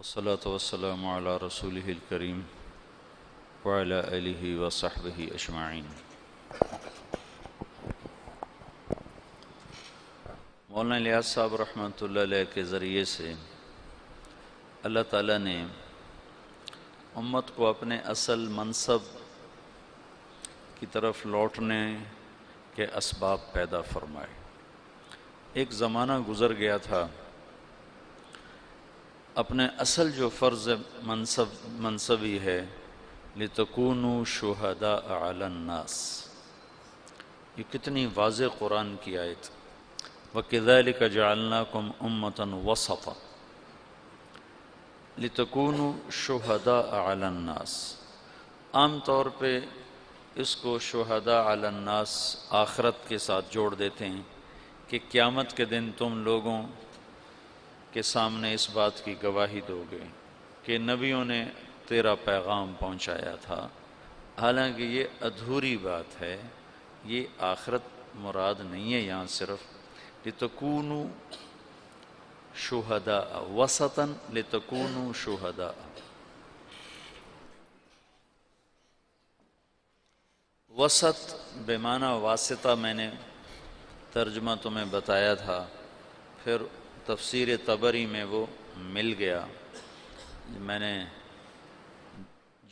والصلاة والسلام على رسوله الكريم وعلى آله وصحبه أجمعين۔ مولانا الیاس صاحب رحمۃ اللہ علیہ کے ذریعے سے اللہ تعالیٰ نے امت کو اپنے اصل منصب کی طرف لوٹنے کے اسباب پیدا فرمائے۔ ایک زمانہ گزر گیا تھا، اپنے اصل جو فرض منصبی ہے لِتَكُونُوا شُهَدَاءَ عَلَى النَّاسِ، یہ کتنی واضح قرآن کی آیت۔ وَكَذَلِكَ جَعَلْنَاكُمْ أُمَّةً وَسَطًا لِتَكُونُوا شُهَدَاءَ عَلَى النَّاسِ۔ عام طور پہ اس کو شہداء علی الناس آخرت کے ساتھ جوڑ دیتے ہیں کہ قیامت کے دن تم لوگوں کے سامنے اس بات کی گواہی دو گے کہ نبیوں نے تیرا پیغام پہنچایا تھا۔ حالانکہ یہ ادھوری بات ہے، یہ آخرت مراد نہیں ہے یہاں صرف۔ لِتَكُونُوا شُهَدَاءَ وَسَطًا لِتَكُونُوا شُهَدَاءَ، وسط بمعنی واسطہ میں نے ترجمہ تمہیں بتایا تھا، پھر تفسیر طبری میں وہ مل گیا۔ میں نے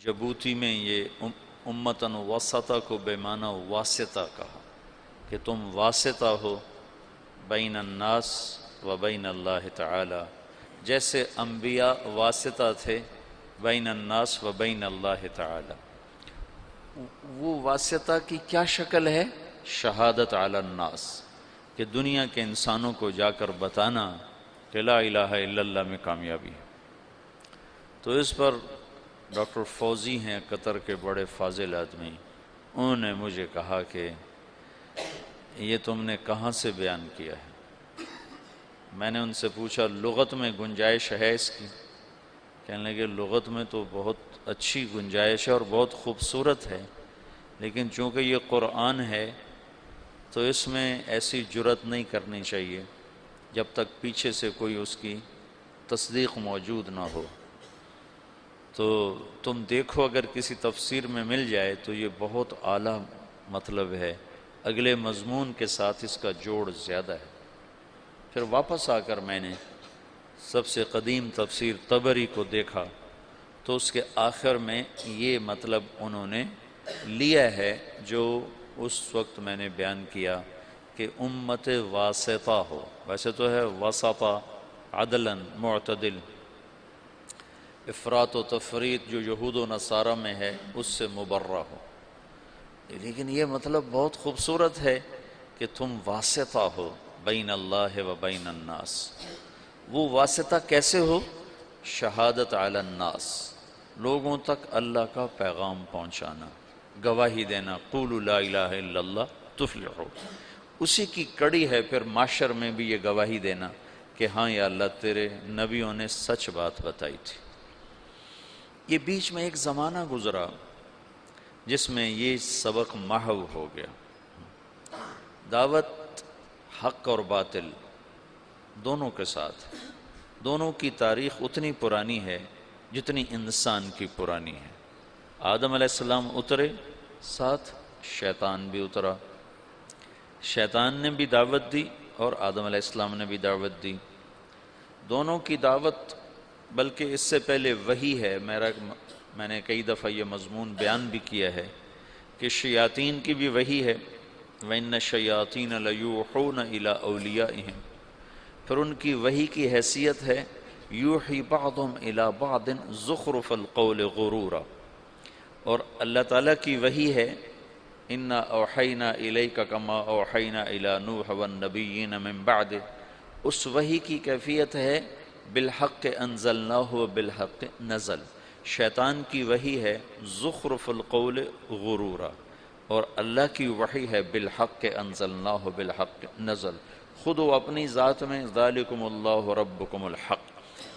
جبوتی میں یہ امتاً وسطہ کو بمعنی واسطہ کہا کہ تم واسطہ ہو بین الناس و بین اللہ تعالی، جیسے انبیاء واسطہ تھے بین الناس و بین اللہ تعالی۔ وہ واسطہ کی کیا شکل ہے؟ شہادت علی الناس، کہ دنیا کے انسانوں کو جا کر بتانا کہ لا الہ الا اللہ میں کامیابی ہے۔ تو اس پر ڈاکٹر فوزی ہیں قطر کے بڑے فاضل آدمی، انہوں نے مجھے کہا کہ یہ تم نے کہاں سے بیان کیا ہے؟ میں نے ان سے پوچھا لغت میں گنجائش ہے اس کی؟ کہنے لگے لغت میں تو بہت اچھی گنجائش ہے اور بہت خوبصورت ہے، لیکن چونکہ یہ قرآن ہے تو اس میں ایسی جرت نہیں کرنی چاہیے جب تک پیچھے سے کوئی اس کی تصدیق موجود نہ ہو۔ تو تم دیکھو اگر کسی تفسیر میں مل جائے تو یہ بہت اعلیٰ مطلب ہے، اگلے مضمون کے ساتھ اس کا جوڑ زیادہ ہے۔ پھر واپس آ کر میں نے سب سے قدیم تفسیر طبری کو دیکھا تو اس کے آخر میں یہ مطلب انہوں نے لیا ہے جو اس وقت میں نے بیان کیا کہ امت واسطہ ہو، ویسے تو ہے وسطہ عدلاً معتدل، افراط و تفریط جو یہود و نصارہ میں ہے اس سے مبرہ ہو، لیکن یہ مطلب بہت خوبصورت ہے کہ تم واسطہ ہو بین اللہ و بین الناس۔ وہ واسطہ کیسے ہو؟ شہادت علی الناس، لوگوں تک اللہ کا پیغام پہنچانا، گواہی دینا، قولوا لا الہ الا اللہ تفلحوا۔ اسی کی کڑی ہے پھر معاشر میں بھی یہ گواہی دینا کہ ہاں یا اللہ تیرے نبیوں نے سچ بات بتائی تھی۔ یہ بیچ میں ایک زمانہ گزرا جس میں یہ سبق محو ہو گیا۔ دعوت حق اور باطل دونوں کے ساتھ، دونوں کی تاریخ اتنی پرانی ہے جتنی انسان کی پرانی ہے۔ آدم علیہ السلام اترے، ساتھ شیطان بھی اترا، شیطان نے بھی دعوت دی اور آدم علیہ السلام نے بھی دعوت دی۔ دونوں کی دعوت، بلکہ اس سے پہلے وحی ہے، میں نے کئی دفعہ یہ مضمون بیان بھی کیا ہے کہ شیاطین کی بھی وحی ہے، وَإِنَّ الشَّيَاطِينَ لَيُوحُونَ إِلَىٰ أَوْلِيَائِهِمْ، پھر ان کی وحی کی حیثیت ہے یوحی بعضهم إِلَىٰ بَعْضٍ زُخْرُفَ الْقَوْلِ غُرُورًا، اور اللہ تعالیٰ کی وحی ہے اِنَّا أَوْحَيْنَا إِلَيْكَ كَمَا أَوْحَيْنَا إِلَىٰ نُوحٍ وَالنَّبِيِّينَ مِن بَعْدِهِ، اس وحی کی کیفیت ہے بالحق انزلناہ وبالحق نزل۔ شیطان کی وحی ہے زخرف القول غرورا، اور اللہ کی وحی ہے بالحق انزلناہ بالحق نزل۔ خود وہ اپنی ذات میں ذالکم اللہ ربکم الحق،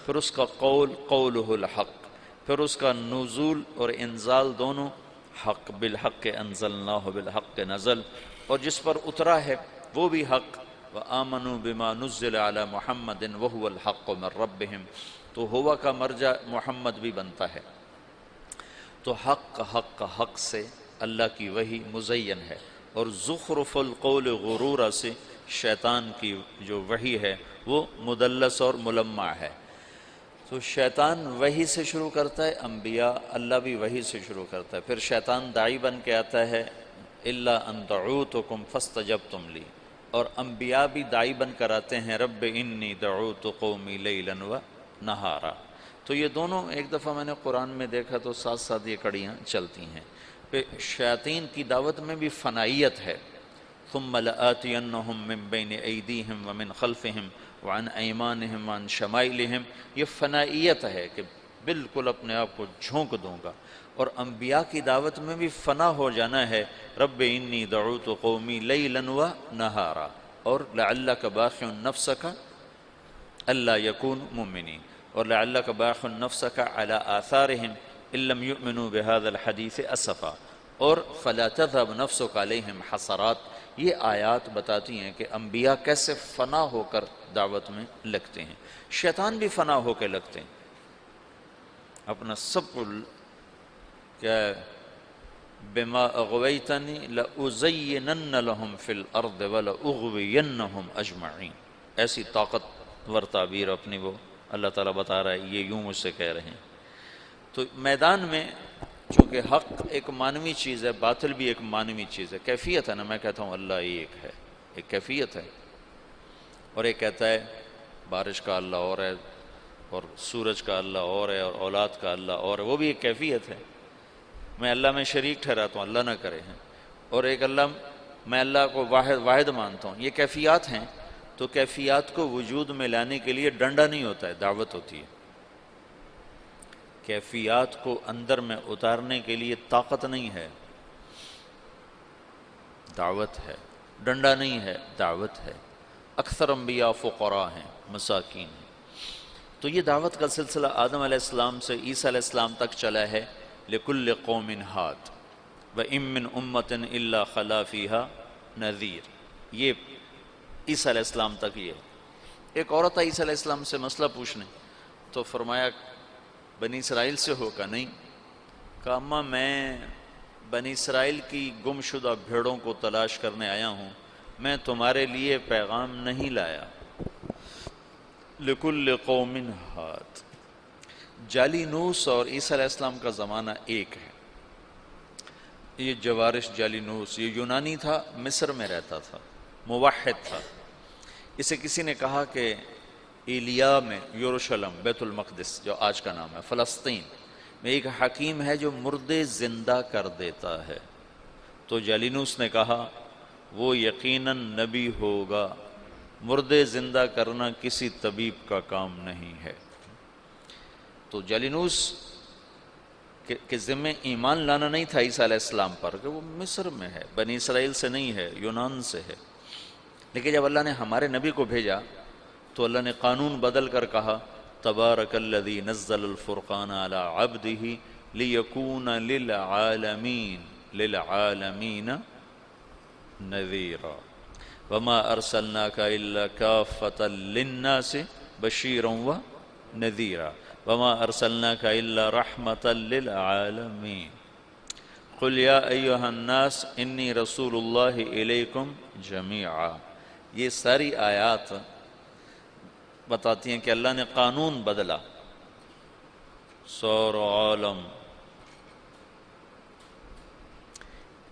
پھر اس کا قول قولہ الحق، پھر اس کا نزول اور انزال دونوں حق، بالحق انزلناہ بالحق نزل، اور جس پر اترا ہے وہ بھی حق وآمنوا بما نزل علی محمد وهو الحق من ربهم، تو ہوا کا مرجع محمد بھی بنتا ہے۔ تو حق سے اللہ کی وحی مزین ہے، اور زخرف القول غرورا سے شیطان کی جو وحی ہے وہ مدلس اور ملمع ہے۔ تو شیطان وحی سے شروع کرتا ہے، انبیاء اللہ بھی وحی سے شروع کرتا ہے، پھر شیطان داعی بن کے آتا ہے الا ان دعوتکم فاستجبتم لی، اور انبیاء بھی داعی بن کر آتے ہیں رب انی دعوت قومی لیلا و نہارا۔ تو یہ دونوں ایک دفعہ میں نے قرآن میں دیکھا تو ساتھ ساتھ یہ کڑیاں چلتی ہیں۔ پھر شیاطین کی دعوت میں بھی فنائیت ہے، ثم لآتینہم من بین ایدیہم ومن خلفہم وعن ایمانہم وعن شمائلہم، یہ فنائیت ہے کہ بالکل اپنے آپ کو جھونک دوں گا۔ اور انبیاء کی دعوت میں بھی فنا ہو جانا ہے، رب انی دعوت قومی لیلا و نہارا، اور لعلک باخع نفسک الا یکون مؤمنین، اور لعلک باخع نفسک علی آثارہم ان لم یؤمنوا بہذا الحدیث اسفا، اور فلا تذهب نفسک علیہم حسرات۔ یہ آیات بتاتی ہیں کہ انبیاء کیسے فنا ہو کر دعوت میں لگتے ہیں، شیطان بھی فنا ہو کے لگتے ہیں، اپنا سب کیا بما اغویتنی لأزینن لہم فی الارض ولأغوینہم اجمعین، ایسی طاقتور تعبیر اپنی وہ اللہ تعالیٰ بتا رہا ہے، یہ یوں مجھ سے کہہ رہے ہیں۔ تو میدان میں چونکہ حق ایک معنوی چیز ہے، باطل بھی ایک معنوی چیز ہے، کیفیت ہے نا، میں کہتا ہوں اللہ ایک ہے، ایک کیفیت ہے، اور ایک کہتا ہے بارش کا اللہ اور ہے، اور سورج کا اللہ اور ہے، اور اولاد کا اللہ اور ہے، وہ بھی ایک کیفیت ہے۔ میں اللہ میں شریک ٹھہراتا ہوں، اللہ نہ کرے ہیں، اور ایک اللہ، میں اللہ کو واحد مانتا ہوں، یہ کیفیات ہیں۔ تو کیفیات کو وجود میں لانے کے لیے ڈنڈا نہیں ہوتا ہے، دعوت ہوتی ہے۔ کیفیات کو اندر میں اتارنے کے لیے طاقت نہیں ہے، دعوت ہے، ڈنڈا نہیں ہے، دعوت ہے۔ اکثر انبیاء فقراء ہیں، مساکین ہیں۔ تو یہ دعوت کا سلسلہ آدم علیہ السلام سے عیسیٰ علیہ السلام تک چلا ہے، لِكُلِّ قَوْمٍ هَادٍ وَإِن مِّنْ أُمَّةٍ إِلَّا خَلَا فِيهَا نَذِيرٌ، یہ عیسیٰ علیہ السلام تک یہ ہے۔ ایک عورت آئی عیسیٰ علیہ السلام سے مسئلہ پوچھنے، تو فرمایا بنی اسرائیل سے ہو کا؟ نہیں۔ کہا اماں میں بنی اسرائیل کی گم شدہ بھیڑوں کو تلاش کرنے آیا ہوں، میں تمہارے لیے پیغام نہیں لایا۔ لِكُلِّ قَوْمٍ هَادٍ۔ جالینوس اور عیسیٰ علیہ السلام کا زمانہ ایک ہے۔ یہ جوارش جالینوس یہ یونانی تھا، مصر میں رہتا تھا، موحد تھا۔ اسے کسی نے کہا کہ ایلیا میں، یروشلم بیت المقدس جو آج کا نام ہے، فلسطین میں ایک حکیم ہے جو مردے زندہ کر دیتا ہے۔ تو جالینوس نے کہا وہ یقیناً نبی ہوگا، مردے زندہ کرنا کسی طبیب کا کام نہیں ہے۔ تو جالینوس کے ذمہ ایمان لانا نہیں تھا عیسیٰ علیہ السلام پر، کہ وہ مصر میں ہے، بنی اسرائیل سے نہیں ہے، یونان سے ہے۔ لیکن جب اللہ نے ہمارے نبی کو بھیجا تو اللہ نے قانون بدل کر کہا تبارک الذی نزل الفرقان علی عبدہ لیکون للعالمین نذیرا وما ارسلناک الا کافۃ للناس بشیرا ونذیرا وما ارسلناک الا رحمۃ للعالمین قل یا ایہا الناس انی رسول اللہ الیکم جمیعا۔ یہ ساری آیات بتاتی ہیں کہ اللہ نے قانون بدلا، سور عالم۔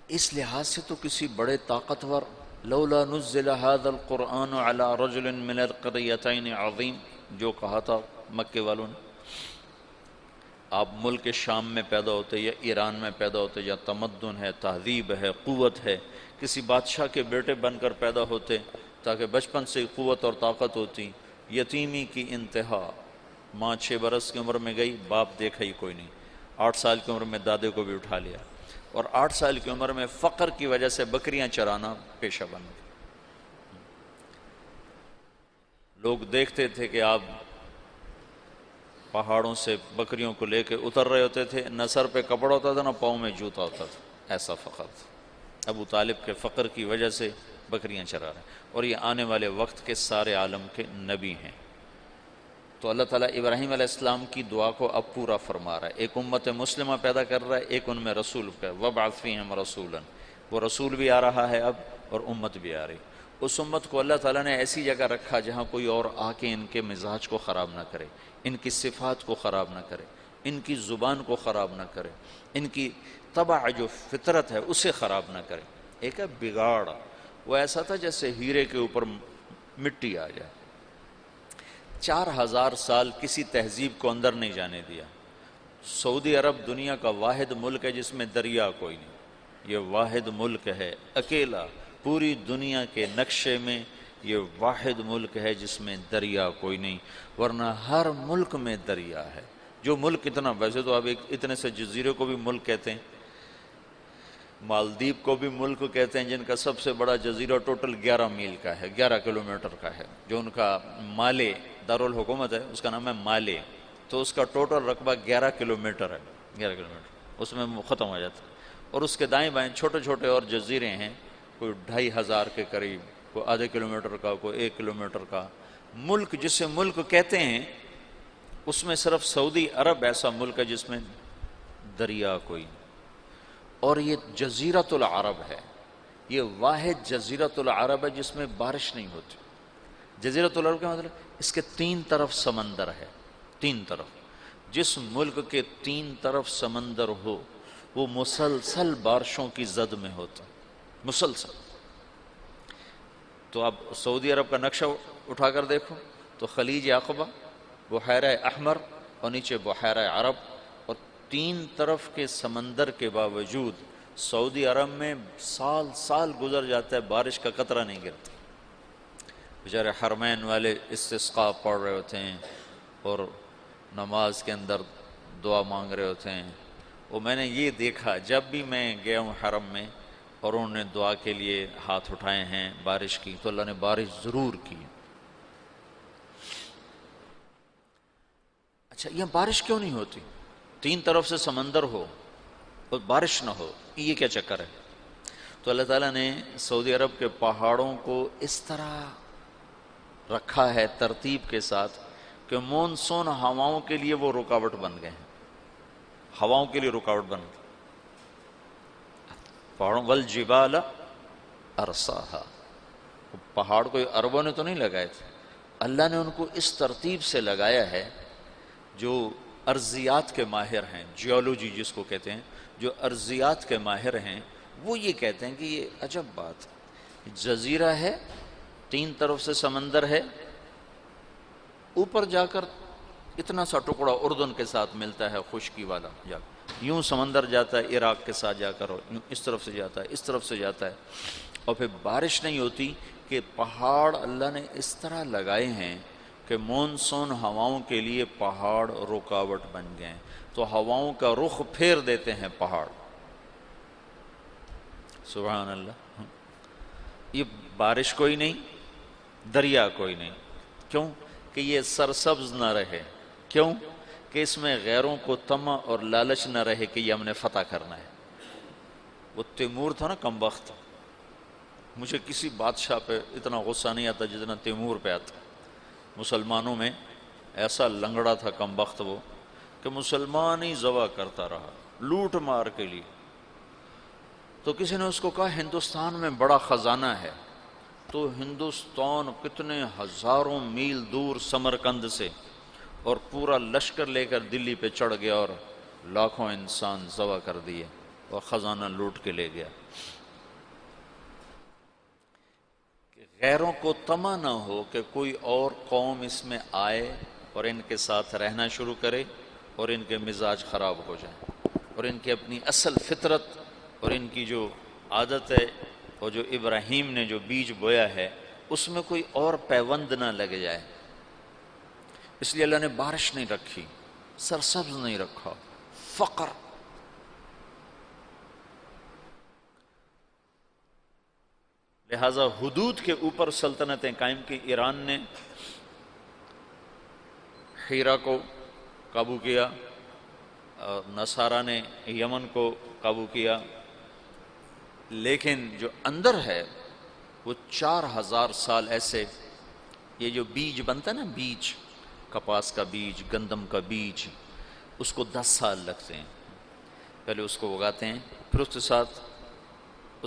اس لحاظ سے تو کسی بڑے طاقتور، لولا نزل هذا القرآن على رجل من القريتين عظیم، جو کہا تھا مکے والوں نے، آپ ملک شام میں پیدا ہوتے یا ایران میں پیدا ہوتے، یا تمدن ہے، تہذیب ہے، قوت ہے، کسی بادشاہ کے بیٹے بن کر پیدا ہوتے تاکہ بچپن سے قوت اور طاقت ہوتی۔ یتیمی کی انتہا، ماں 6 برس کی عمر میں گئی، باپ دیکھا ہی کوئی نہیں، 8 سال کی عمر میں دادے کو بھی اٹھا لیا، اور 8 سال کی عمر میں فقر کی وجہ سے بکریاں چرانا پیشہ بن گئے۔ لوگ دیکھتے تھے کہ آپ پہاڑوں سے بکریوں کو لے کے اتر رہے ہوتے تھے، نہ سر پہ کپڑا ہوتا تھا نہ پاؤں میں جوتا ہوتا تھا، ایسا فقر تھا۔ ابو طالب کے فقر کی وجہ سے بکریاں چرا رہے ہیں، اور یہ آنے والے وقت کے سارے عالم کے نبی ہیں۔ تو اللہ تعالیٰ ابراہیم علیہ السلام کی دعا کو اب پورا فرما رہا ہے، ایک امت مسلمہ پیدا کر رہا ہے، ایک ان میں رسول کا وَابْعَثْ فِيهِمْ رَسُولًا، وہ رسول بھی آ رہا ہے اب اور امت بھی آ رہی۔ اس امت کو اللہ تعالیٰ نے ایسی جگہ رکھا جہاں کوئی اور آ کے ان کے مزاج کو خراب نہ کرے، ان کی صفات کو خراب نہ کرے، ان کی زبان کو خراب نہ کرے، ان کی طبع جو فطرت ہے اسے خراب نہ کرے۔ ایک ہے بگاڑ، وہ ایسا تھا جیسے ہیرے کے اوپر مٹی آ جائے۔ 4000 سال کسی تہذیب کو اندر نہیں جانے دیا۔ سعودی عرب دنیا کا واحد ملک ہے جس میں دریا کوئی نہیں، یہ واحد ملک ہے اکیلا، پوری دنیا کے نقشے میں یہ واحد ملک ہے جس میں دریا کوئی نہیں، ورنہ ہر ملک میں دریا ہے۔ جو ملک اتنا، ویسے تو اب ایک اتنے سے جزیرے کو بھی ملک کہتے ہیں، مالدیپ کو بھی ملک کہتے ہیں، جن کا سب سے بڑا جزیرہ ٹوٹل 11 میل کا ہے، 11 کلومیٹر کا ہے، جو ان کا مالے دارالحکومت ہے اس کا نام ہے مالے، تو اس کا ٹوٹل رقبہ 11 کلومیٹر ہے، 11 کلومیٹر اس میں ختم ہو جاتا ہے۔ اور اس کے دائیں بائیں چھوٹے چھوٹے اور جزیرے ہیں، کوئی 2500 کے قریب، کوئی آدھے کلومیٹر کا، کوئی 1 کلومیٹر کا۔ ملک جسے ملک کہتے ہیں اس میں صرف سعودی عرب ایسا ملک ہے جس میں دریا کوئی نہیں، اور یہ جزیرۃ العرب ہے، یہ واحد جزیرۃ العرب ہے جس میں بارش نہیں ہوتی۔ جزیرۃ العرب کا مطلب اس کے 3 طرف سمندر ہے، 3 طرف۔ جس ملک کے 3 طرف سمندر ہو وہ مسلسل بارشوں کی زد میں ہوتا، مسلسل۔ تو اب سعودی عرب کا نقشہ اٹھا کر دیکھو تو خلیج عقبہ، بحیرہ احمر اور نیچے بحیرہ عرب، اور 3 طرف کے سمندر کے باوجود سعودی عرب میں سال سال گزر جاتا ہے، بارش کا قطرہ نہیں گرتا۔ بیچارے حرمین والے استسقاء پڑھ رہے ہوتے ہیں اور نماز کے اندر دعا مانگ رہے ہوتے ہیں۔ وہ میں نے یہ دیکھا جب بھی میں گیا ہوں حرم میں اور انہوں نے دعا کے لیے ہاتھ اٹھائے ہیں بارش کی، تو اللہ نے بارش ضرور کی۔ اچھا، یہ بارش کیوں نہیں ہوتی؟ 3 طرف سے سمندر ہو اور بارش نہ ہو، یہ کیا چکر ہے؟ تو اللہ تعالیٰ نے سعودی عرب کے پہاڑوں کو اس طرح رکھا ہے ترتیب کے ساتھ کہ مونسون ہواؤں کے لیے وہ رکاوٹ بن گئے ہیں، ہواؤں کے لیے رکاوٹ بن گئی۔ پہاڑوں والجبال ارساہا، پہاڑ کوئی عربوں نے تو نہیں لگائے تھے، اللہ نے ان کو اس ترتیب سے لگایا ہے۔ جو ارضیات کے ماہر ہیں، جیولوجی جس کو کہتے ہیں، جو ارضیات کے ماہر ہیں وہ یہ کہتے ہیں کہ یہ عجب بات، جزیرہ ہے، 3 طرف سے سمندر ہے، اوپر جا کر اتنا سا ٹکڑا اردن کے ساتھ ملتا ہے خشکی والا، جا یوں سمندر جاتا ہے عراق کے ساتھ جا کر، اور یوں اس طرف سے جاتا ہے، اس طرف سے جاتا ہے، اور پھر بارش نہیں ہوتی کہ پہاڑ اللہ نے اس طرح لگائے ہیں کہ مونسون ہواؤں کے لیے پہاڑ رکاوٹ بن گئے، تو ہواؤں کا رخ پھیر دیتے ہیں پہاڑ۔ سبحان اللہ۔ یہ بارش کوئی نہیں، دریا کوئی نہیں، کیوں کہ یہ سرسبز نہ رہے، کیوں کہ اس میں غیروں کو طمع اور لالچ نہ رہے کہ یہ ہم نے فتح کرنا ہے۔ وہ تیمور تھا نا کم بخت، مجھے کسی بادشاہ پہ اتنا غصہ نہیں آتا جتنا تیمور پہ آتا۔ مسلمانوں میں ایسا لنگڑا تھا کم بخت وہ کہ مسلمان ہی ذبح کرتا رہا لوٹ مار کے لیے۔ تو کسی نے اس کو کہا ہندوستان میں بڑا خزانہ ہے، تو ہندوستان کتنے ہزاروں میل دور سمرقند سے اور پورا لشکر لے کر دلی پہ چڑھ گیا اور لاکھوں انسان ذبح کر دیے اور خزانہ لوٹ کے لے گیا۔ کہ غیروں کو طمع نہ ہو کہ کوئی اور قوم اس میں آئے اور ان کے ساتھ رہنا شروع کرے اور ان کے مزاج خراب ہو جائیں، اور ان کی اپنی اصل فطرت اور ان کی جو عادت ہے اور جو ابراہیم نے جو بیج بویا ہے اس میں کوئی اور پیوند نہ لگ جائے۔ اس لیے اللہ نے بارش نہیں رکھی، سرسبز نہیں رکھا، فقر۔ لہذا حدود کے اوپر سلطنتیں قائم کی۔ ایران نے حیرہ کو قابو کیا، اور نصارہ نے یمن کو قابو کیا، لیکن جو اندر ہے وہ 4000 سال ایسے، یہ جو بیج بنتا ہے نا، بیج کپاس کا بیج، گندم کا بیج، اس کو 10 سال لگتے ہیں۔ پہلے اس کو اگاتے ہیں، پھر اس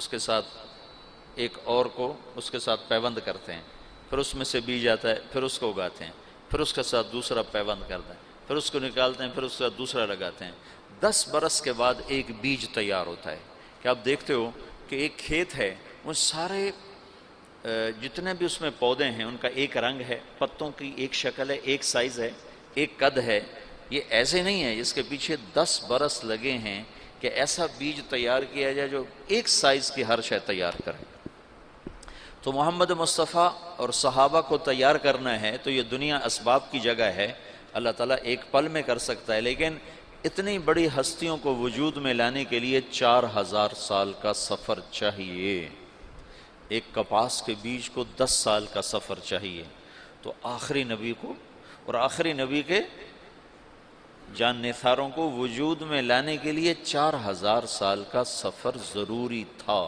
کے ساتھ ایک اور کو اس کے ساتھ پیوند کرتے ہیں، پھر اس میں سے بیج آتا ہے، پھر اس کو اگاتے ہیں، پھر اس کے ساتھ دوسرا پیوند کرتے ہیں، پھر اس کو نکالتے ہیں، پھر اس کے ساتھ دوسرا لگاتے ہیں۔ 10 برس کے بعد ایک بیج تیار ہوتا ہے کہ آپ دیکھتے ہو کہ ایک کھیت ہے، وہ سارے جتنے بھی اس میں پودے ہیں ان کا ایک رنگ ہے، پتوں کی ایک شکل ہے، ایک سائز ہے، ایک قد ہے۔ یہ ایسے نہیں ہے، اس کے پیچھے 10 برس لگے ہیں کہ ایسا بیج تیار کیا جائے جو ایک سائز کی ہر شے تیار کرے۔ تو محمد مصطفیٰ اور صحابہ کو تیار کرنا ہے تو یہ دنیا اسباب کی جگہ ہے، اللہ تعالیٰ ایک پل میں کر سکتا ہے، لیکن اتنی بڑی ہستیوں کو وجود میں لانے کے لیے 4000 سال کا سفر چاہیے۔ ایک کپاس کے بیج کو 10 سال کا سفر چاہیے، تو آخری نبی کو اور آخری نبی کے جان نثاروں کو وجود میں لانے کے لیے 4000 سال کا سفر ضروری تھا،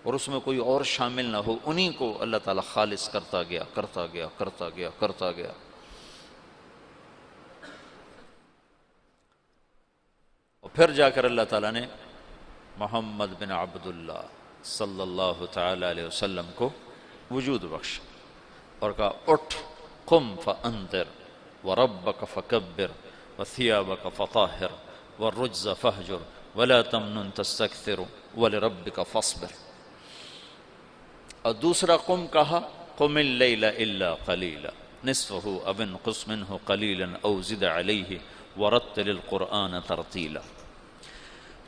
اور اس میں کوئی اور شامل نہ ہو، انہی کو اللہ تعالیٰ خالص کرتا گیا کرتا گیا کرتا گیا کرتا گیا۔ اور پھر جا کر اللہ تعالیٰ نے محمد بن عبداللہ صلی اللہ تعالی علیہ وسلم کو وجود بخشا اور کہا اٹھ، قم فانذر وربک فکبر وثیابک فطہر والرجز فہجر ولا تمنن تستکثر ولربک فاصبر۔ اور دوسرا قم کہا، قم اللیل الا قلیلا نصفہ او انقص منہ قلیلا او زد علیہ ورتل القرآن ترتیلا۔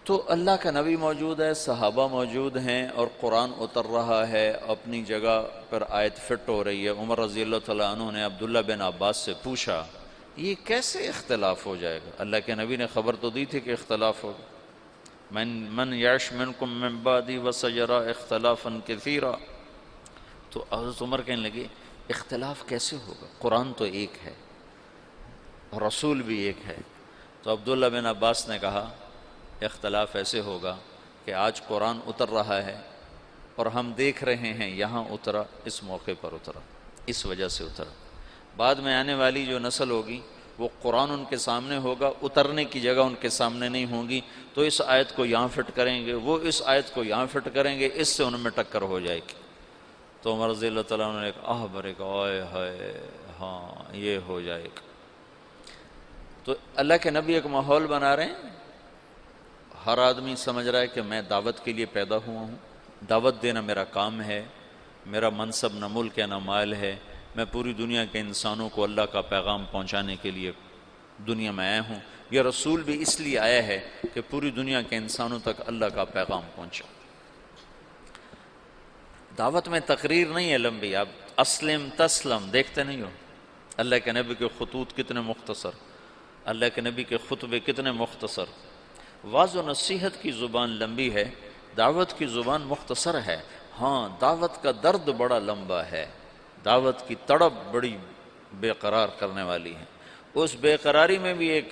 تو اللہ کا نبی موجود ہے، صحابہ موجود ہیں، اور قرآن اتر رہا ہے، اپنی جگہ پر آیت فٹ ہو رہی ہے۔ عمر رضی اللہ تعالیٰ عنہ نے عبداللہ بن عباس سے پوچھا یہ کیسے اختلاف ہو جائے گا؟ اللہ کے نبی نے خبر تو دی تھی کہ اختلاف ہوگا، من یعش منکم من بعدی وسیری اختلافا کثیرا۔ تو حضرت عمر کہنے لگے اختلاف کیسے ہوگا؟ قرآن تو ایک ہے، رسول بھی ایک ہے۔ تو عبداللہ بن عباس نے کہا اختلاف ایسے ہوگا کہ آج قرآن اتر رہا ہے اور ہم دیکھ رہے ہیں یہاں اترا، اس موقع پر اترا، اس وجہ سے اترا۔ بعد میں آنے والی جو نسل ہوگی وہ قرآن ان کے سامنے ہوگا، اترنے کی جگہ ان کے سامنے نہیں ہوگی، تو اس آیت کو یہاں فٹ کریں گے، وہ اس آیت کو یہاں فٹ کریں گے، اس سے ان میں ٹکر ہو جائے گی۔ تو عمر رضی اللہ تعالیٰ عنہ نے ایک آہ بھرے گا، آئے ہائے ہاں یہ ہو جائے گا۔ تو اللہ کے نبی ایک ماحول بنا رہے ہیں، ہر آدمی سمجھ رہا ہے کہ میں دعوت کے لیے پیدا ہوا ہوں، دعوت دینا میرا کام ہے، میرا منصب نہ ملک ہے نہ مال ہے، میں پوری دنیا کے انسانوں کو اللہ کا پیغام پہنچانے کے لیے دنیا میں آیا ہوں۔ یہ رسول بھی اس لیے آیا ہے کہ پوری دنیا کے انسانوں تک اللہ کا پیغام پہنچا۔ دعوت میں تقریر نہیں ہے لمبی، آپ اسلم تسلم دیکھتے نہیں ہو؟ اللہ کے نبی کے خطوط کتنے مختصر، اللہ کے نبی کے خطبے کتنے مختصر۔ واعظ و نصیحت کی زبان لمبی ہے، دعوت کی زبان مختصر ہے۔ ہاں دعوت کا درد بڑا لمبا ہے، دعوت کی تڑپ بڑی بے قرار کرنے والی ہے۔ اس بے قراری میں بھی ایک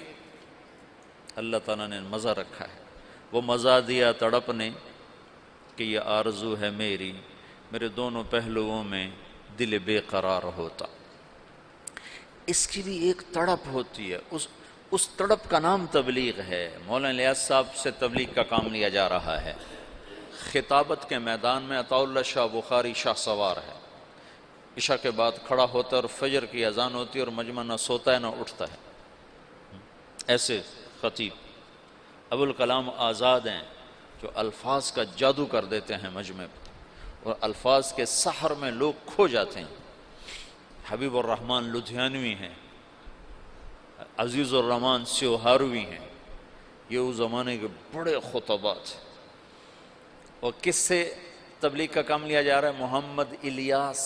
اللہ تعالیٰ نے مزہ رکھا ہے، وہ مزہ دیا تڑپ نے کہ یہ آرزو ہے میری، میرے دونوں پہلوؤں میں دل بے قرار ہوتا۔ اس کی بھی ایک تڑپ ہوتی ہے، اس تڑپ کا نام تبلیغ ہے۔ مولانا الیاس صاحب سے تبلیغ کا کام لیا جا رہا ہے۔ خطابت کے میدان میں عطاء اللہ شاہ بخاری شاہ سوار ہے، عشاء کے بعد کھڑا ہوتا ہے اور فجر کی اذان ہوتی ہے اور مجمع نہ سوتا ہے نہ اٹھتا ہے۔ ایسے خطیب ابوالکلام آزاد ہیں جو الفاظ کا جادو کر دیتے ہیں مجمع پر، اور الفاظ کے سحر میں لوگ کھو جاتے ہیں۔ حبیب الرحمن لدھیانوی ہیں، عزیز الرحمن سیوہاروی ہیں، یہ اس زمانے کے بڑے خطبات ہیں۔ اور کس سے تبلیغ کا کام لیا جا رہا ہے؟ محمد الیاس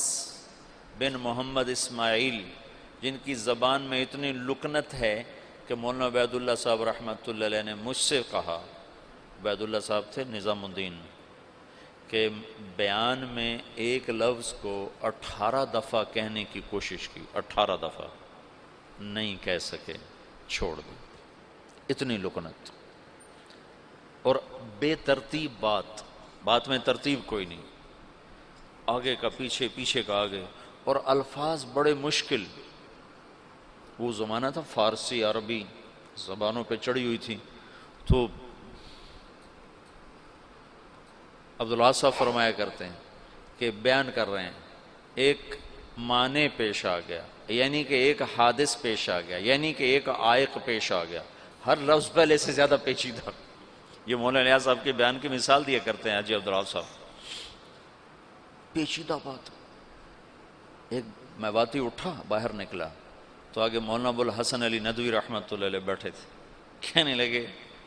بن محمد اسماعیل، جن کی زبان میں اتنی لکنت ہے کہ مولانا عبید اللہ صاحب رحمۃ اللہ علیہ نے مجھ سے کہا، عبید اللہ صاحب تھے نظام الدین، کہ بیان میں ایک لفظ کو 18 دفعہ کہنے کی کوشش کی، 18 دفعہ نہیں کہہ سکے، چھوڑ دو، اتنی لکنت اور بے ترتیب بات میں ترتیب کوئی نہیں۔ آگے کا پیچھے، پیچھے کا آگے، اور الفاظ بڑے مشکل۔ وہ زمانہ تھا فارسی عربی زبانوں پہ چڑھی ہوئی تھی، تو عبداللہ صاحب فرمایا کرتے ہیں کہ بیان کر رہے ہیں، ایک معنی پیش آ گیا، یعنی کہ ایک حادث پیش آ گیا، یعنی کہ ایک عائق پیش آ گیا، ہر لفظ پہلے سے زیادہ پیچیدہ۔ یہ مولانا الیاس صاحب کے بیان کی مثال دیا کرتے ہیں حاجی عبداللہ صاحب، پیچیدہ بات۔ ایک میں باتی اٹھا، باہر نکلا تو آگے مولانا ابوالحسن علی ندوی رحمۃ اللہ علیہ بیٹھے تھے، کہنے لگے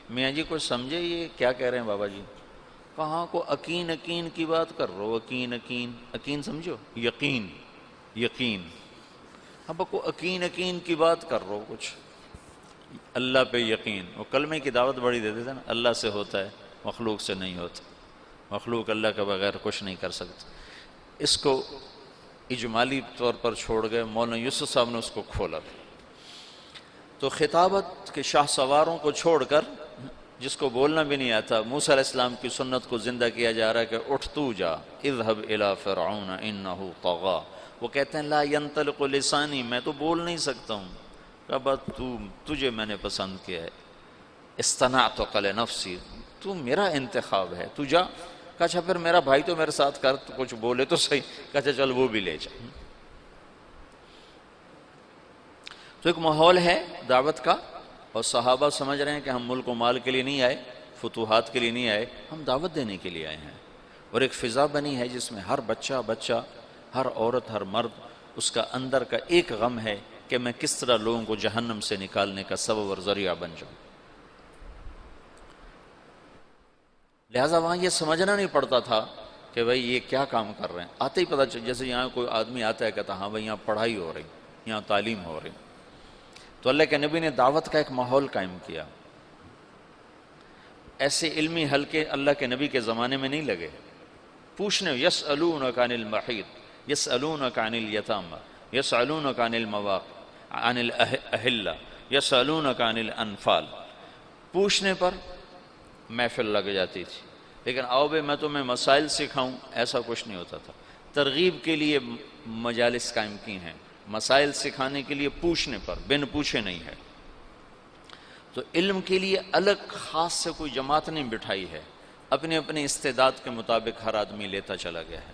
میاں جی کچھ سمجھے یہ کیا کہہ رہے ہیں بابا جی؟ کہاں کو یقین یقین کی بات کر رہو، یقین یقین، یقین سمجھو، یقین یقین، اب کو یقین یقین کی بات کر رہو، کچھ اللہ پہ یقین۔ وہ کلمے کی دعوت بڑی دیتے تھے نا، اللہ سے ہوتا ہے مخلوق سے نہیں ہوتا، مخلوق اللہ کے بغیر کچھ نہیں کر سکتا۔ اس کو اجمالی طور پر چھوڑ گئے، مولانا یوسف صاحب نے اس کو کھولا۔ تو خطابت کے شاہ سواروں کو چھوڑ کر، جس کو بولنا بھی نہیں آتا، موسیٰ علیہ السلام کی سنت کو زندہ کیا جا رہا ہے کہ اٹھ تو جا، اذهب الى فرعون انه طغى۔ وہ کہتے ہیں لا ينطلق لسانی، میں تو بول نہیں سکتا ہوں۔ کہا تجھے میں نے پسند کیا ہے، اصطنعتک لنفسی، تو میرا انتخاب ہے، تو جا۔ کہا اچھا پھر میرا بھائی تو میرے ساتھ کر، تو کچھ بولے تو صحیح۔ کہا اچھا چل وہ بھی لے جا۔ تو ایک ماحول ہے دعوت کا، اور صحابہ سمجھ رہے ہیں کہ ہم ملک و مال کے لیے نہیں آئے، فتوحات کے لیے نہیں آئے، ہم دعوت دینے کے لیے آئے ہیں۔ اور ایک فضا بنی ہے جس میں ہر بچہ، ہر عورت، ہر مرد، اس کا اندر کا ایک غم ہے کہ میں کس طرح لوگوں کو جہنم سے نکالنے کا سبب اور ذریعہ بن جاؤں۔ لہٰذا وہاں یہ سمجھنا نہیں پڑتا تھا کہ بھئی یہ کیا کام کر رہے ہیں، آتے ہی پتہ چل، جیسے یہاں کوئی آدمی آتا ہے کہتا ہاں بھئی یہاں پڑھائی ہو رہی، یہاں تعلیم ہو رہی۔ تو اللہ کے نبی نے دعوت کا ایک ماحول قائم کیا۔ ایسے علمی حلقے اللہ کے نبی کے زمانے میں نہیں لگے۔ پوچھنے، یسألونک عن المحیط، یسألونک عن الیتامى، یسألونک عن المواقع، عن الاہلہ، یسألونک عن الانفال۔ پوچھنے پر محفل لگ جاتی تھی، لیکن آؤ بھئی میں تمہیں مسائل سکھاؤں، ایسا کچھ نہیں ہوتا تھا۔ ترغیب کے لیے مجالس قائم کی ہیں، مسائل سکھانے کے لیے پوچھنے پر، بن پوچھے نہیں ہے۔ تو علم کے لیے الگ خاص سے کوئی جماعت نہیں بٹھائی ہے، اپنے اپنے استعداد کے مطابق ہر آدمی لیتا چلا گیا ہے۔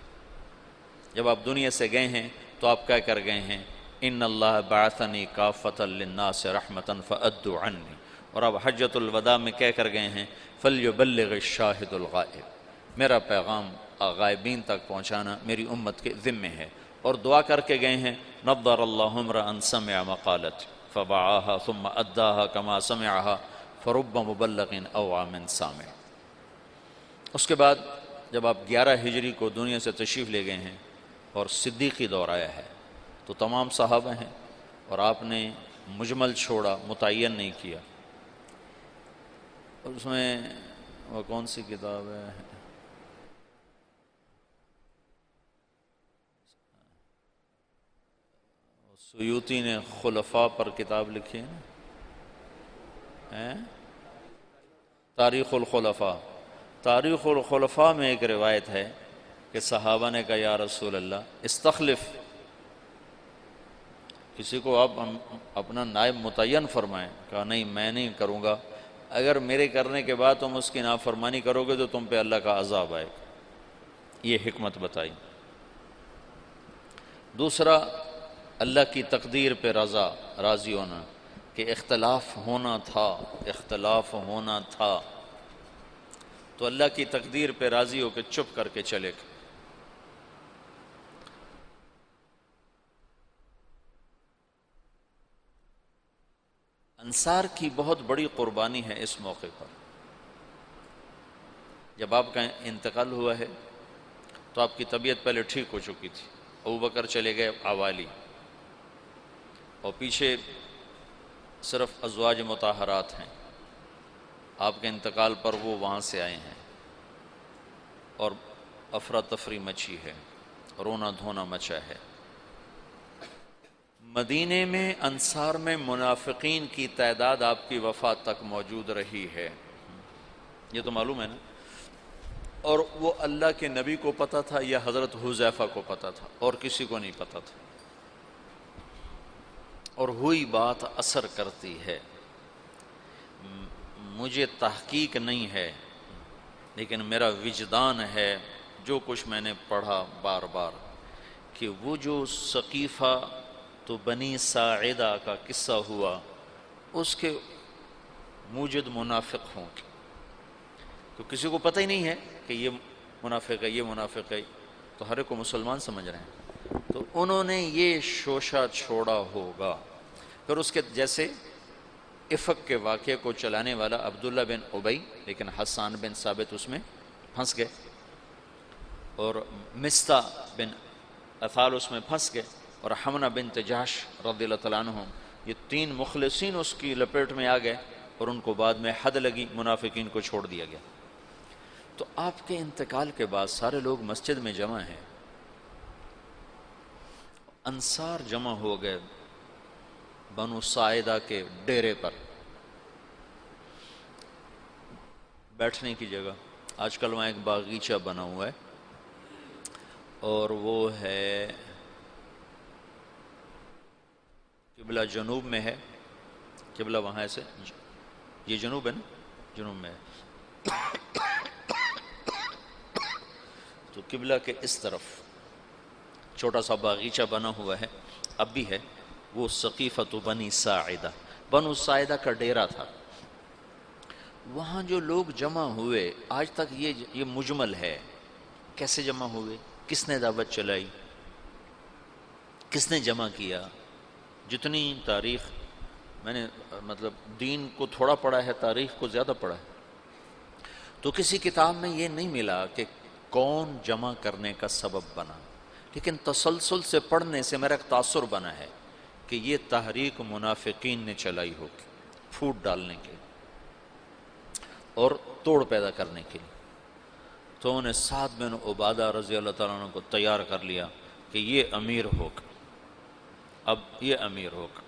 جب آپ دنیا سے گئے ہیں تو آپ کیا کر گئے ہیں؟ ان اللہ بعثنی کافۃ للناس رحمۃ فأدوا عنی، اور اب حجۃ الوداع میں کہہ کر گئے ہیں فلیبلغ الشاہد الغائب، میرا پیغام غائبین تک پہنچانا میری امت کے ذمے ہے۔ اور دعا کر کے گئے ہیں نضر اللہ امرأ سمع مقالت فوعاها ثم اداها كما سمعها فرب مبلغ اوعى من سامع۔ اس کے بعد جب آپ 11 ہجری کو دنیا سے تشریف لے گئے ہیں اور صدیقی دور آیا ہے، تو تمام صحابہ ہیں اور آپ نے مجمل چھوڑا، متعین نہیں کیا۔ اور اس میں وہ کون سی کتاب ہے، سیوطی نے خلفاء پر کتاب لکھی ہے نا، تاریخ الخلفاء۔ تاریخ الخلفاء میں ایک روایت ہے کہ صحابہ نے کہا یا رسول اللہ استخلف، کسی کو آپ اپنا نائب متعین فرمائیں۔ کہا نہیں میں نہیں کروں گا، اگر میرے کرنے کے بعد تم اس کی نافرمانی کرو گے تو تم پہ اللہ کا عذاب آئے گا۔ یہ حکمت بتائی۔ دوسرا، اللہ کی تقدیر پہ راضی ہونا، کہ اختلاف ہونا تھا تو اللہ کی تقدیر پہ راضی ہو کے چپ کر کے چلے گا۔ انصار کی بہت بڑی قربانی ہے اس موقع پر۔ جب آپ کا انتقال ہوا ہے تو آپ کی طبیعت پہلے ٹھیک ہو چکی تھی، ابوبکر چلے گئے اوالی، اور پیچھے صرف ازواج مطہرات ہیں۔ آپ کے انتقال پر وہ وہاں سے آئے ہیں اور افراتفری مچی ہے، رونا دھونا مچا ہے۔ مدینے میں انصار میں منافقین کی تعداد آپ کی وفات تک موجود رہی ہے، یہ تو معلوم ہے نا۔ اور وہ اللہ کے نبی کو پتہ تھا یا حضرت حذیفہ کو پتہ تھا، اور کسی کو نہیں پتہ تھا۔ اور ہوئی بات اثر کرتی ہے۔ مجھے تحقیق نہیں ہے، لیکن میرا وجدان ہے جو کچھ میں نے پڑھا بار بار، کہ وہ جو سقیفہ تو بنی ساعدہ کا قصہ ہوا، اس کے موجد منافق ہوں گے، تو کسی کو پتہ ہی نہیں ہے کہ یہ منافق ہے، یہ منافق ہے، تو ہر ایک کو مسلمان سمجھ رہے ہیں، تو انہوں نے یہ شوشہ چھوڑا ہوگا۔ پھر اس کے جیسے افق کے واقعے کو چلانے والا عبداللہ بن ابی، لیکن حسان بن ثابت اس میں پھنس گئے، اور مستہ بن اثال اس میں پھنس گئے، اور حمنہ بنت جحش رضی اللہ تعالیٰ عنہ، یہ 3 مخلصین اس کی لپیٹ میں آ گئے، اور ان کو بعد میں حد لگی، منافقین کو چھوڑ دیا گیا۔ تو آپ کے انتقال کے بعد سارے لوگ مسجد میں جمع ہیں، انصار جمع ہو گئے بنو ساعدہ کے ڈیرے پر، بیٹھنے کی جگہ۔ آج کل وہاں ایک باغیچہ بنا ہوا ہے، اور وہ ہے قبلہ جنوب میں ہے، قبلہ وہاں سے یہ جنوب ہے نا، جنوب میں ہے، تو قبلہ کے اس طرف چھوٹا سا باغیچہ بنا ہوا ہے، اب بھی ہے، وہ سقیفۃ بنی ساعدہ، بنو ساعدہ کا ڈیرہ تھا۔ وہاں جو لوگ جمع ہوئے، آج تک یہ مجمل ہے، کیسے جمع ہوئے، کس نے دعوت چلائی، کس نے جمع کیا۔ جتنی تاریخ میں نے مطلب دین کو تھوڑا پڑھا ہے، تاریخ کو زیادہ پڑھا ہے، تو کسی کتاب میں یہ نہیں ملا کہ کون جمع کرنے کا سبب بنا، لیکن تسلسل سے پڑھنے سے میرا ایک تاثر بنا ہے کہ یہ تحریک منافقین نے چلائی ہوگی، پھوٹ ڈالنے کے اور توڑ پیدا کرنے کے لیے۔ تو انہیں سعد بن عبادہ رضی اللہ تعالیٰ عنہ کو تیار کر لیا کہ یہ امیر ہوگا، اب یہ امیر ہوگا۔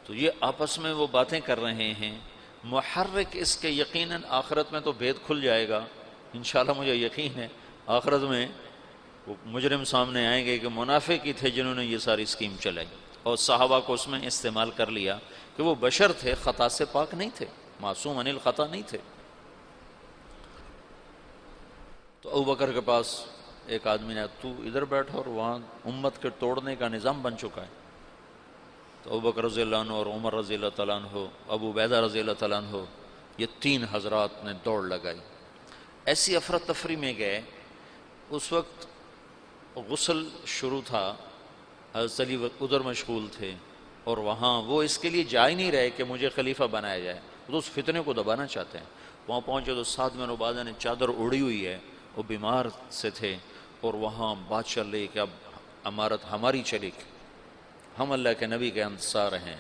تو یہ آپس میں وہ باتیں کر رہے ہیں، محرک اس کے یقیناً آخرت میں تو بھید کھل جائے گا، انشاءاللہ مجھے یقین ہے آخرت میں وہ مجرم سامنے آئیں گے کہ منافق ہی تھے جنہوں نے یہ ساری اسکیم چلائی، اور صحابہ کو اس میں استعمال کر لیا کہ وہ بشر تھے، خطا سے پاک نہیں تھے، معصوم عن الخطا نہیں تھے۔ تو ابوبکر کے پاس ایک آدمی نے، تو ادھر بیٹھا اور وہاں امت کے توڑنے کا نظام بن چکا ہے۔ تو ابوبکر رضی اللہ عنہ اور عمر رضی اللہ تعالیٰ عنہ، ابو عبیدہ رضی اللہ تعالیٰ عنہ، یہ 3 حضرات نے دوڑ لگائی، ایسی افراتفری میں گئے۔ اس وقت غسل شروع تھا، حضرت علی ادھر مشغول تھے، اور وہاں وہ اس کے لیے جا ہی نہیں رہے کہ مجھے خلیفہ بنایا جائے، وہ تو اس فتنے کو دبانا چاہتے ہیں۔ وہاں پہنچے تو سعد بن عبادہ نے چادر اڑی ہوئی ہے، وہ بیمار سے تھے، اور وہاں بات چل رہی کہ اب امارت ہماری چلے گی، ہم اللہ کے نبی کے انصار ہیں،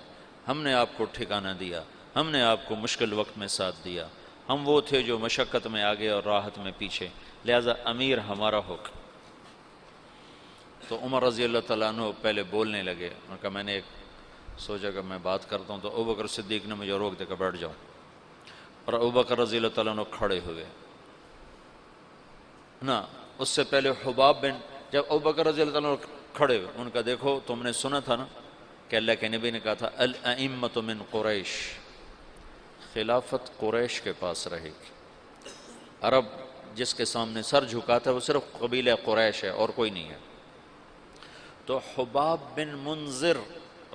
ہم نے آپ کو ٹھکانہ دیا، ہم نے آپ کو مشکل وقت میں ساتھ دیا، ہم وہ تھے جو مشقت میں آگے اور راحت میں پیچھے، لہذا امیر ہمارا ہوگا۔ تو عمر رضی اللہ تعالیٰ عنہ پہلے بولنے لگے، انہوں نے کہا میں نے ایک سوچا کہ میں بات کرتا ہوں، تو ابوبکر صدیق نے مجھے روک دے کر بیٹھ جاؤ، اور ابوبکر رضی اللہ تعالیٰ عنہ کھڑے ہوئے نا۔ اس سے پہلے حباب بن، جب ابوبکر رضی اللہ تعالیٰ عنہ کھڑے ہوئے، ان کا دیکھو تم نے سنا تھا نا کہ اللہ کے نبی نے کہا تھا الائمۃ من قریش، خلافت قریش کے پاس رہے گی، عرب جس کے سامنے سر جھکاتا ہے وہ صرف قبیلہ قریش ہے اور کوئی نہیں ہے۔ تو حباب بن منذر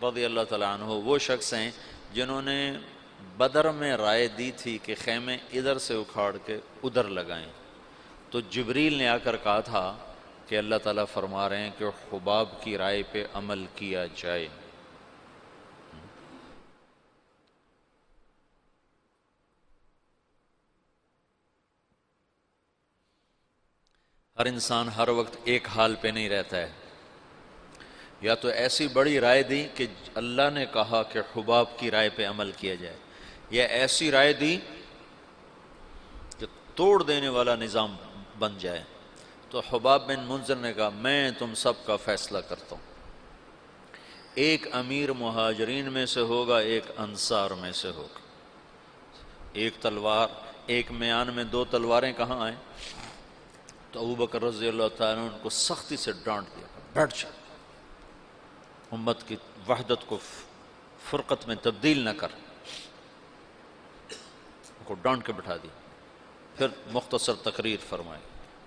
رضی اللہ تعالیٰ عنہ وہ شخص ہیں جنہوں نے بدر میں رائے دی تھی کہ خیمے ادھر سے اکھاڑ کے ادھر لگائیں، تو جبریل نے آ کر کہا تھا کہ اللہ تعالیٰ فرما رہے ہیں کہ حباب کی رائے پہ عمل کیا جائے۔ ہر انسان ہر وقت ایک حال پہ نہیں رہتا ہے، یا تو ایسی بڑی رائے دی کہ اللہ نے کہا کہ حباب کی رائے پہ عمل کیا جائے، یا ایسی رائے دی کہ توڑ دینے والا نظام بن جائے۔ تو حباب بن منذر نے کہا میں تم سب کا فیصلہ کرتا ہوں، ایک امیر مہاجرین میں سے ہوگا، ایک انصار میں سے ہوگا، ایک تلوار، ایک میان میں 2 تلواریں کہاں آئیں؟ تو ابو بکر رضی اللہ تعالیٰ عنہ ان کو سختی سے ڈانٹ دیا، بیٹھ جا، امت کی وحدت کو فرقت میں تبدیل نہ کر، ان کو ڈانٹ کے بٹھا دی۔ پھر مختصر تقریر فرمائی